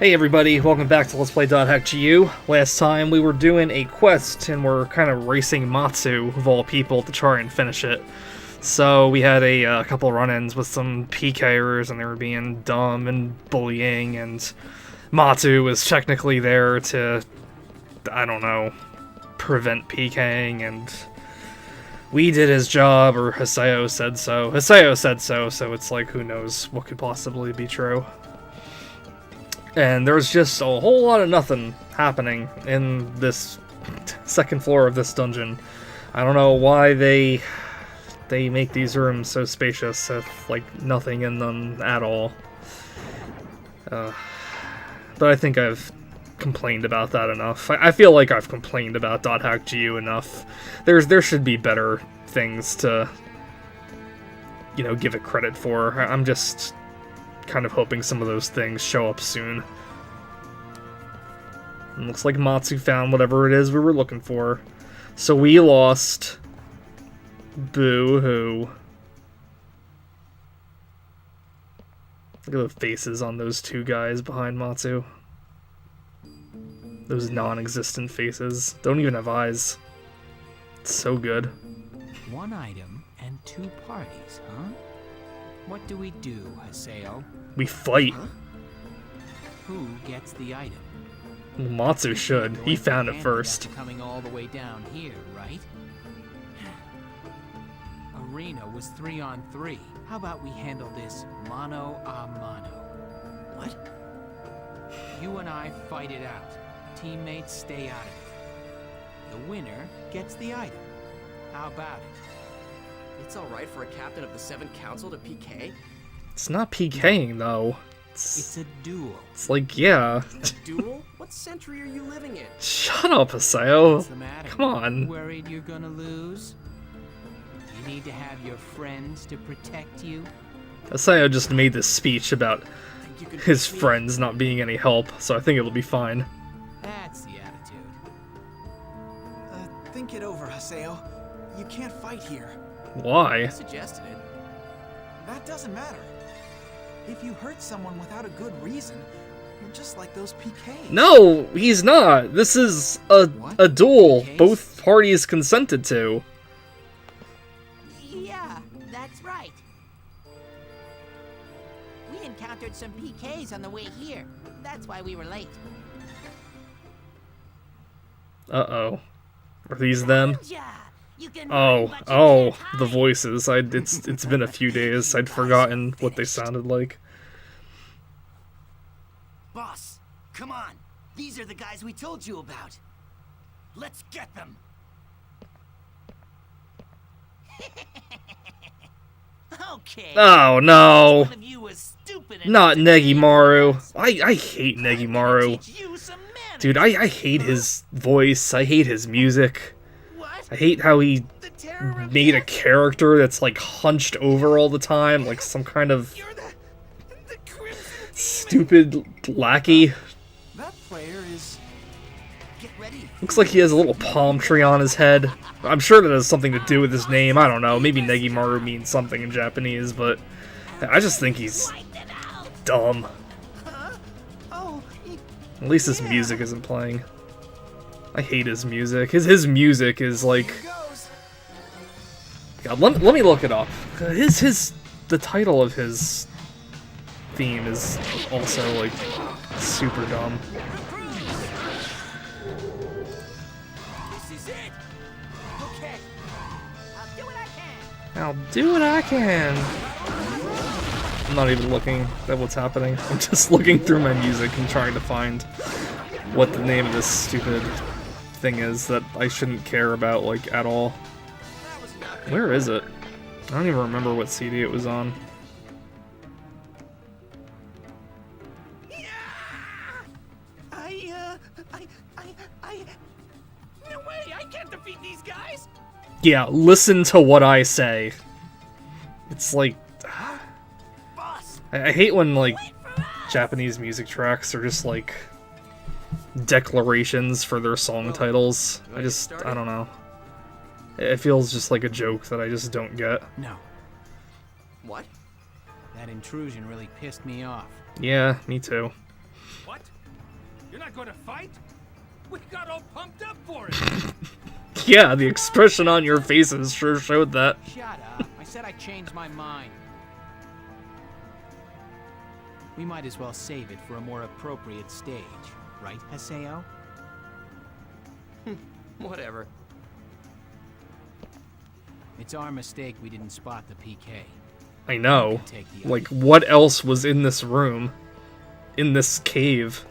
Hey everybody, welcome back to Let's Play .hack.gu. Last time we were doing a quest and we're kind of racing Matsu, of all people, to try and finish it. So we had a couple run-ins with some PKers and they were being dumb and bullying, and Matsu was technically there to, I don't know, prevent PKing, and we did his job, or Haseo said so. Haseo said so, so it's like, who knows what could possibly be true. And there's just a whole lot of nothing happening in this second floor of this dungeon. I don't know why they make these rooms so spacious with, like, nothing in them at all. But I think I've complained about that enough. I feel like I've complained about .hack.gu enough. There should be better things to, you know, give it credit for. I'm just kind of hoping some of those things show up soon. It looks like Matsu found whatever it is we were looking for. So we lost. Boo-hoo. Look at the faces on those two guys behind Matsu. Those non-existent faces. Don't even have eyes. It's so good. One item and two parties, huh? What do we do, Haseo? We fight. Huh? Who gets the item? Well, Matsu should. He found it first. Coming all the way down here, right? Arena was 3-on-3. How about we handle this mano a mano? What? You and I fight it out. Teammates stay out of it. The winner gets the item. How about it? It's alright for a captain of the Seventh Council to PK? It's not PKing, though. It's a duel. It's like, yeah. A duel? What century are you living in? Shut up, Haseo. What's the matter? Come on. Worried you're gonna lose? You need to have your friends to protect you? Haseo just made this speech about his friends not being any help, so I think it'll be fine. That's the attitude. Think it over, Haseo. You can't fight here. Why? I suggested it. That doesn't matter. If you hurt someone without a good reason, you're just like those PKs. No, he's not. This is a duel PKs? both parties consented to. Yeah, that's right. We encountered some PKs on the way here. That's why we were late. Uh-oh. Are these them? Yeah, you can Oh, run, but you oh, can't hide. the voices. It's been a few days. I'd forgotten what they sounded like. Boss, come on. These are the guys we told you about. Let's get them. Okay. Oh no. One of you was stupid enough Not to be Negimaru. us. I hate I'm gonna Negimaru. teach you some manners. Dude, I hate his voice. I hate his music. What? I hate how he The terror of made a death? character that's like hunched over all the time, like some kind of You're the Crimson Demon. stupid lackey. That player is... Get ready. Looks like he has a little palm tree on his head. I'm sure that has something to do with his name. I don't know. Maybe Negimaru means something in Japanese, but I just think he's Wipe them out. dumb. Oh, At least his music isn't playing. I hate his music. His music is like... goes. God, let me look it up. The title of his theme is also like super dumb. This is it. Okay. I'll do what I can. I'll do what I can. I'm not even looking at what's happening. I'm just looking through my music and trying to find what the name of this stupid thing is that I shouldn't care about, like, at all. Where is it? I don't even remember what CD it was on. No way! I can't defeat these guys. Yeah, listen to what I say. It's like... Boss. I hate when, like, Japanese music tracks are just, like, declarations for their song titles. I don't know. It feels just like a joke that I just don't get. No. What? That intrusion really pissed me off. Yeah, me too. What? not going to fight? We got all pumped up for it. Yeah, the expression on your faces sure showed that. Shut up. I said I changed my mind. We might as well save it for a more appropriate stage, right, Haseo? Whatever. It's our mistake we didn't spot the PK. I know. Take the Like, what else was in this room? In this cave?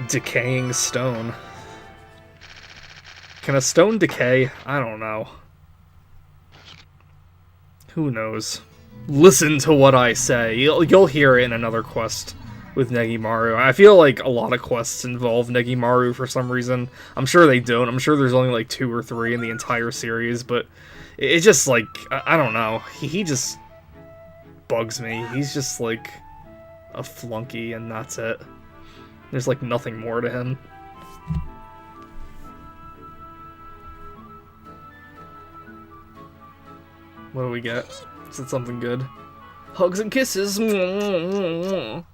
Decaying stone. Can a stone decay? I don't know. Who knows? Listen to what I say. You'll hear it in another quest with Negimaru. I feel like a lot of quests involve Negimaru for some reason. I'm sure they don't. I'm sure there's only like 2 or 3 in the entire series, but it's just like, I don't know. He just bugs me. He's just like a flunky and that's it. There's like nothing more to him. What do we get? Is it something good? Hugs and kisses. Man,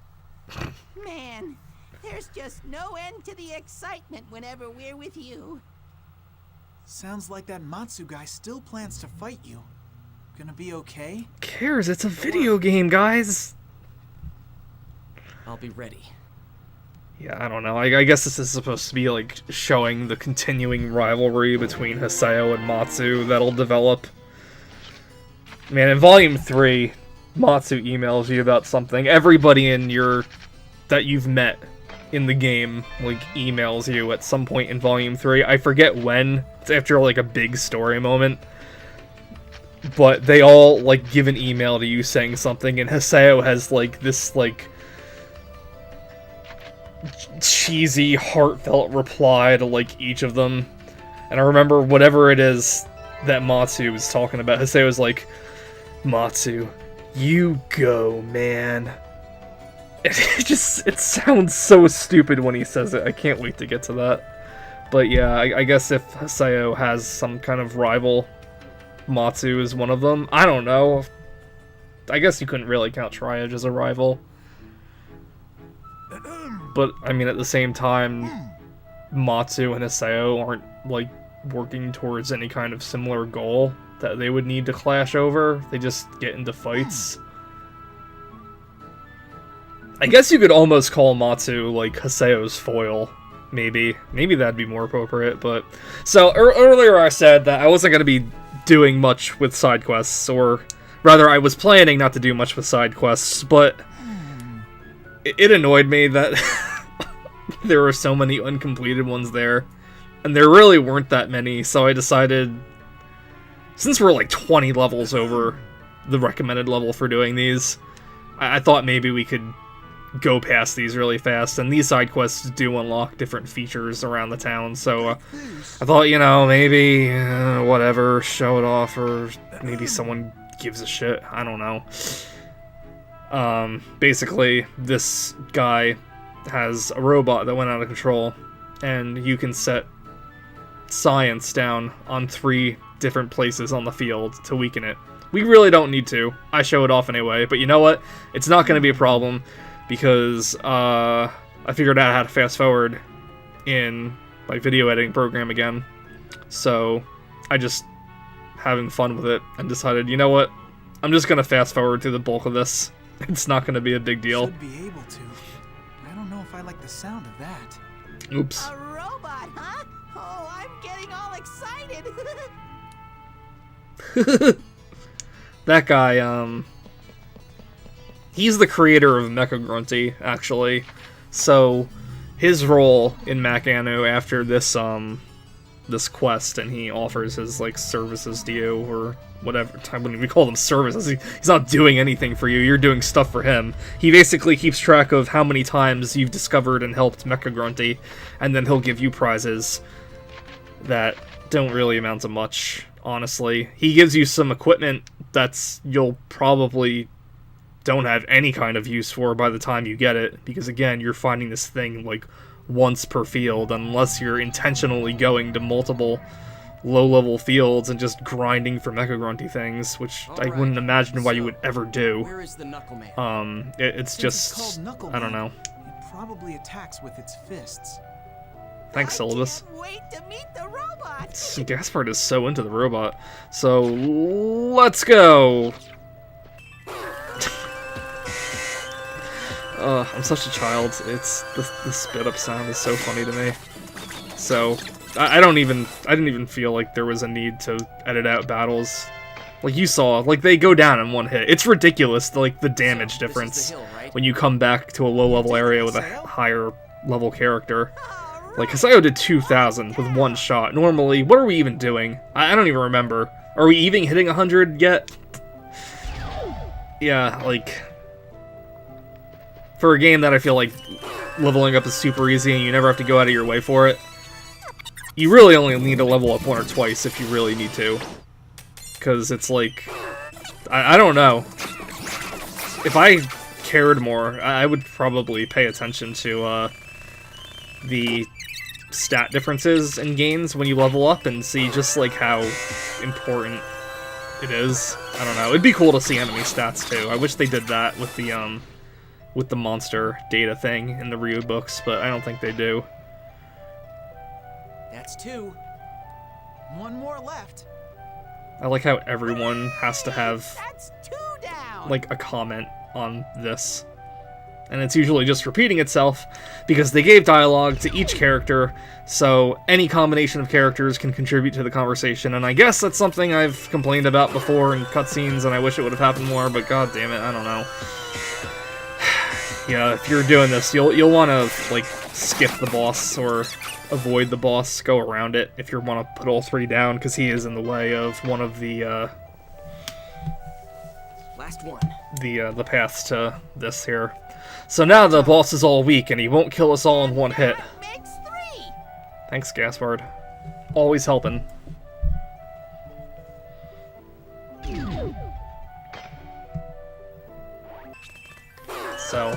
there's just no end to the excitement whenever we're with you. Sounds like that Matsu guy still plans to fight you. Gonna be okay? Cares? It's a video game, guys. I'll be ready. Yeah, I don't know. I guess this is supposed to be like showing the continuing rivalry between Haseo and Matsu that'll develop. Man, in Volume 3, Matsu emails you about something. Everybody that you've met in the game, like, emails you at some point in Volume 3. I forget when. It's after, like, a big story moment. But they all, like, give an email to you saying something, and Haseo has, like, this, like, cheesy, heartfelt reply to, like, each of them. And I remember whatever it is that Matsu was talking about, Haseo was like, Matsu, you go, man. It sounds so stupid when he says it. I can't wait to get to that. But yeah, I guess if Haseo has some kind of rival, Matsu is one of them. I don't know. I guess you couldn't really count Triage as a rival. But, I mean, at the same time, Matsu and Haseo aren't, like, working towards any kind of similar goal that they would need to clash over. They just get into fights. I guess you could almost call Matsu, like, Haseo's foil. Maybe. Maybe that'd be more appropriate, but... So, earlier I said that I wasn't going to be doing much with side quests, or... Rather, I was planning not to do much with side quests, but... It annoyed me that there were so many uncompleted ones there. And there really weren't that many, so I decided... Since we're like 20 levels over the recommended level for doing these, I thought maybe we could go past these really fast, and these side quests do unlock different features around the town, so I thought, you know, maybe, whatever, show it off, or maybe someone gives a shit, I don't know. Basically, this guy has a robot that went out of control, and you can set science down on 3 different places on the field to weaken it. We really don't need to. I show it off anyway, but you know what? It's not going to be a problem, because I figured out how to fast forward in my video editing program again. So I just having fun with it and decided, you know what? I'm just going to fast forward through the bulk of this. It's not going to be a big deal. Should be able to. I don't know if I like the sound of that. Oops. A robot, huh? Oh, I'm getting all excited. That guy, he's the creator of Mecha Grunty, actually. So, his role in Macanu after this, this quest, and he offers his, like, services to you, or whatever, when we call them services, he's not doing anything for you, you're doing stuff for him. He basically keeps track of how many times you've discovered and helped Mecha Grunty, and then he'll give you prizes that don't really amount to much, honestly. He gives you some equipment that's you'll probably don't have any kind of use for by the time you get it, because again, you're finding this thing like once per field, unless you're intentionally going to multiple low-level fields and just grinding for Mecha Grunty things, which I Alright, wouldn't imagine why you so, would ever do. Where is the Knuckle Man? It's Since just, it's called Knuckle I don't Man, know. It probably attacks with its fists. Thanks, Syllabus. Can't wait to meet the robot. Gaspard is so into the robot. So, let's go! I'm such a child. It's the spit up sound is so funny to me. So, I didn't even feel like there was a need to edit out battles. Like you saw, like they go down in one hit. It's ridiculous, like the damage So, this is difference the hill, right? when you come back to a low level area with a higher level character. Like Haseo did 2,000 with one shot. Normally, what are we even doing? I don't even remember. Are we even hitting 100 yet? Yeah, like for a game that I feel like leveling up is super easy and you never have to go out of your way for it, you really only need to level up 1 or twice if you really need to. Because it's like, I don't know. If I cared more, I would probably pay attention to the stat differences in games when you level up and see just like how important it is. I don't know. It'd be cool to see enemy stats too. I wish they did that with the monster data thing in the Ryu books, but I don't think they do. That's 2. One more left. I like how everyone has to have That's 2 down. like a comment on this. And it's usually just repeating itself because they gave dialogue to each character, so any combination of characters can contribute to the conversation. And I guess that's something I've complained about before in cutscenes, and I wish it would have happened more, but god damn it, I don't know. Yeah, if you're doing this, you'll want to like skip the boss or avoid the boss, go around it if you want to put all 3 down, because he is in the way of one of the Last one. the paths to this here. So now the boss is all weak and he won't kill us all in one hit. That makes 3. Thanks, Gaspard. Always helping. So,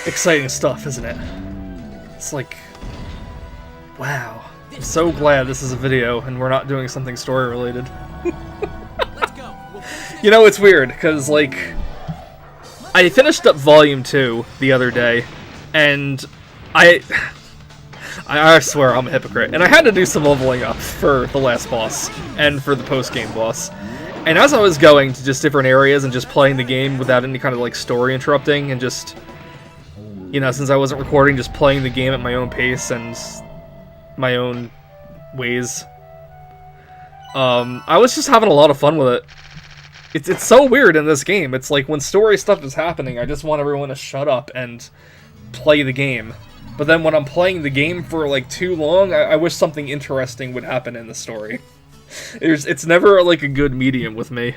exciting stuff, isn't it? It's like, wow. I'm so glad this is a video and we're not doing something story related. Let's go. We'll finish You know, it's weird, because, like, I finished up Volume 2 the other day, and I swear I'm a hypocrite, and I had to do some leveling up for the last boss, and for the post-game boss. And as I was going to just different areas and just playing the game without any kind of, like, story interrupting, and just, you know, since I wasn't recording, just playing the game at my own pace and my own ways, I was just having a lot of fun with it. It's so weird in this game. It's like when story stuff is happening, I just want everyone to shut up and play the game. But then when I'm playing the game for like too long, I wish something interesting would happen in the story. It's never like a good medium with me.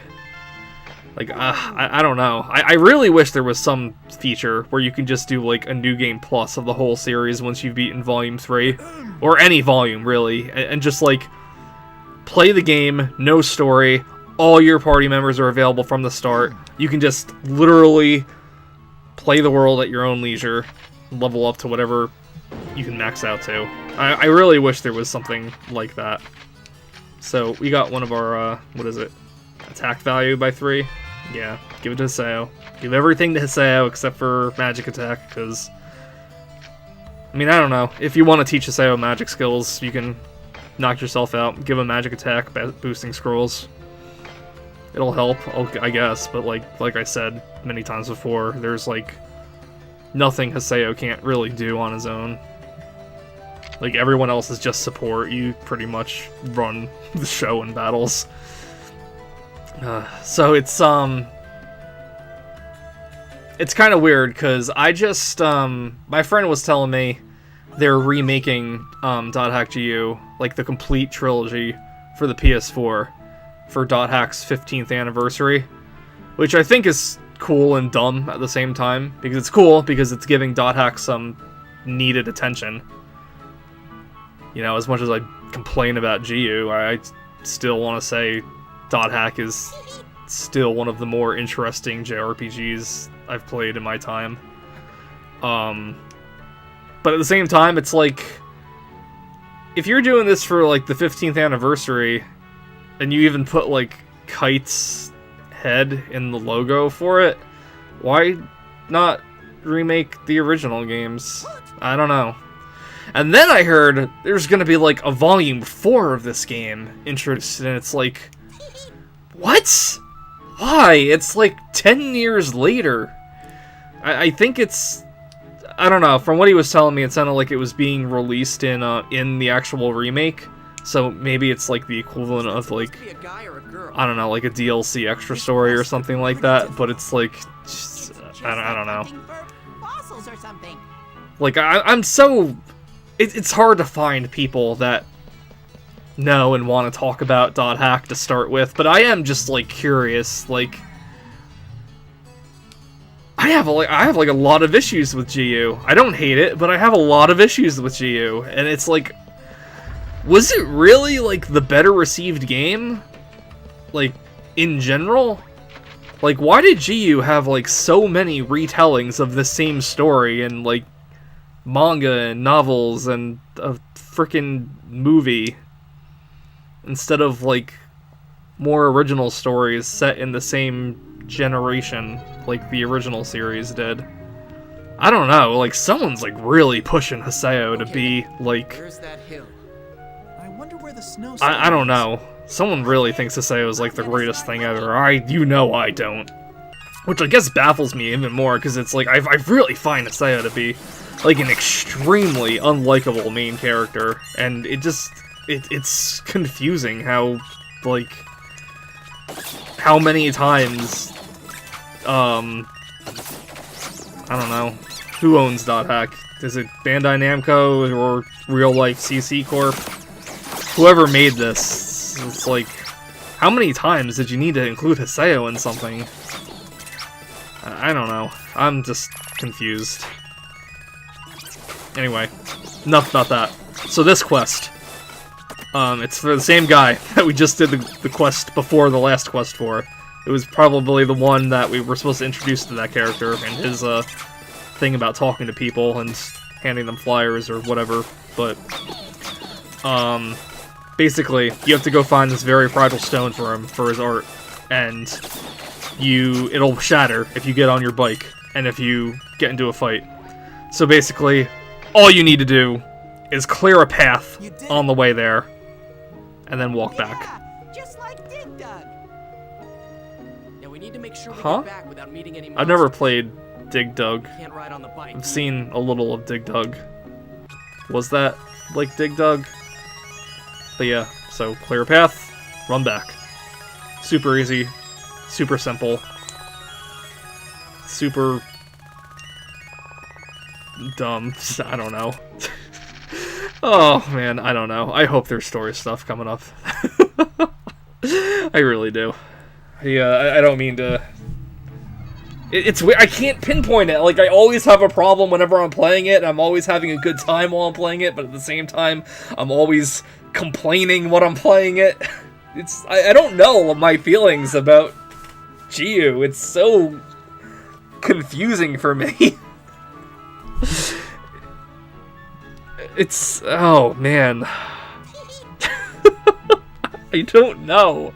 Like, I don't know. I really wish there was some feature where you can just do like a new game plus of the whole series once you've beaten Volume 3. Or any volume, really. And just like, play the game, no story. All your party members are available from the start. You can just literally play the world at your own leisure, level up to whatever you can max out to. I really wish there was something like that. So we got one of our, what is it? Attack value by 3? Yeah, give it to Haseo. Give everything to Haseo except for magic attack, because, I mean, I don't know. If you want to teach Haseo magic skills, you can knock yourself out, give him magic attack, boosting scrolls. It'll help, I guess, but like I said many times before, there's like nothing Haseo can't really do on his own. Like everyone else is just support. You pretty much run the show in battles. So it's kind of weird because I just my friend was telling me they're remaking Dot Hack GU, like the complete trilogy for the PS4. For Dot Hack's 15th anniversary, which I think is cool and dumb at the same time, because it's cool because it's giving Dot Hack some needed attention. You know, as much as I complain about GU, I still want to say Dot Hack is still one of the more interesting JRPGs I've played in my time. But at the same time, it's like, if you're doing this for, like, the 15th anniversary, and you even put, like, Kite's head in the logo for it, why not remake the original games? I don't know. And then I heard there's gonna be, like, a volume 4 of this game introduced, and it's like, what? Why? It's like 10 years later. I think it's, I don't know, from what he was telling me, it sounded like it was being released in the actual remake, so maybe it's like the equivalent of, like, Be a guy or a girl. I don't know, like a DLC extra story or something like that, but it's like, just, I don't know. Hunting for fossils or something. Like, I'm so... It's hard to find people that know and want to talk about .hack to start with, but I am just, like, curious, like... I have like a lot of issues with GU. I don't hate it, but I have a lot of issues with GU, and it's like... Was it really, like, the better received game? Like, in general? Like, why did GU have, like, so many retellings of the same story and, like, manga and novels and a freaking movie instead of, like, more original stories set in the same generation like the original series did? I don't know, like, someone's, like, really pushing Haseo to be, like... Where's that hill? I wonder where the snow I don't know. Someone really thinks Haseo is, like, the greatest thing ever. You know I don't. Which I guess baffles me even more, because it's like, I really find Haseo to be, like, an extremely unlikable main character, and it just, it's confusing how, like, how many times, I don't know, who owns .hack? Is it Bandai Namco or Real Life CC Corp? Whoever made this, it's like, how many times did you need to include Haseo in something? I don't know. I'm just confused. Anyway, enough about that. So this quest, it's for the same guy that we just did the quest before the last quest for. It was probably the one that we were supposed to introduce to that character and his thing about talking to people and handing them flyers or whatever. But basically, you have to go find this very fragile stone for him for his art, and it'll shatter if you get on your bike and if you get into a fight. So basically, all you need to do is clear a path on the way there, and then walk back. Yeah, just like Dig Dug. Now we need to make sure we Huh? get back without meeting any I've never monsters. played Dig Dug. Can't ride on the bike. I've seen a little of Dig Dug. Was that like Dig Dug? But yeah, so clear a path, run back. Super easy, super simple, super dumb. I don't know. Oh man, I don't know. I hope there's story stuff coming up. I really do. Yeah, I don't mean to. It's weird. I can't pinpoint it. Like, I always have a problem whenever I'm playing it. I'm always having a good time while I'm playing it, but at the same time, I'm always complaining when I'm playing it. I don't know my feelings about GU. It's so confusing for me. Oh man. I don't know.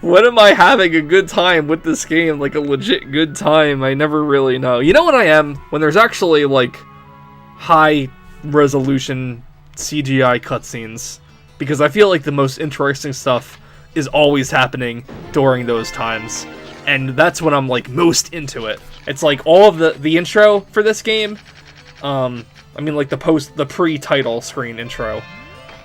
When am I having a good time with this game? Like a legit good time? I never really know. You know what I am? When there's actually like high resolution CGI cutscenes. Because I feel like the most interesting stuff is always happening during those times. And that's when I'm like most into it. It's like all of the intro for this game. I mean like the pre-title screen intro.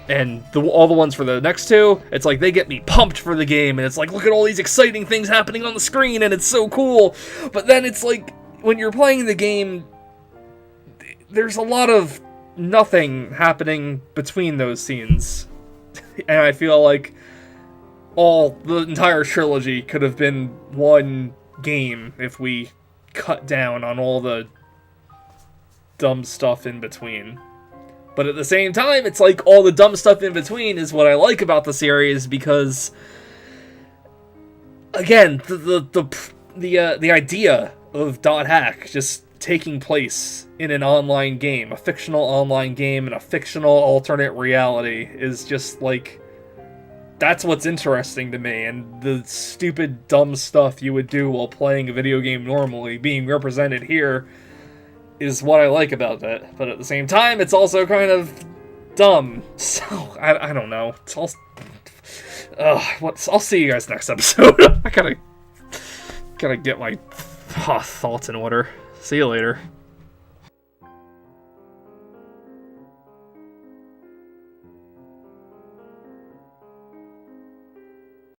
And all the ones for the next two, it's like they get me pumped for the game, and it's like, look at all these exciting things happening on the screen, and it's so cool. But then it's like, when you're playing the game, there's a lot of nothing happening between those scenes. And I feel like the entire trilogy could have been one game if we cut down on all the dumb stuff in between. But at the same time, it's like all the dumb stuff in between is what I like about the series, because again, the idea of .hack just taking place in an online game, a fictional online game in a fictional alternate reality is just like, that's what's interesting to me, and the stupid, dumb stuff you would do while playing a video game normally being represented here is what I like about it. But at the same time, it's also kind of dumb. So, I don't know. It's all... I'll see you guys next episode. I gotta get my thoughts in order. See you later.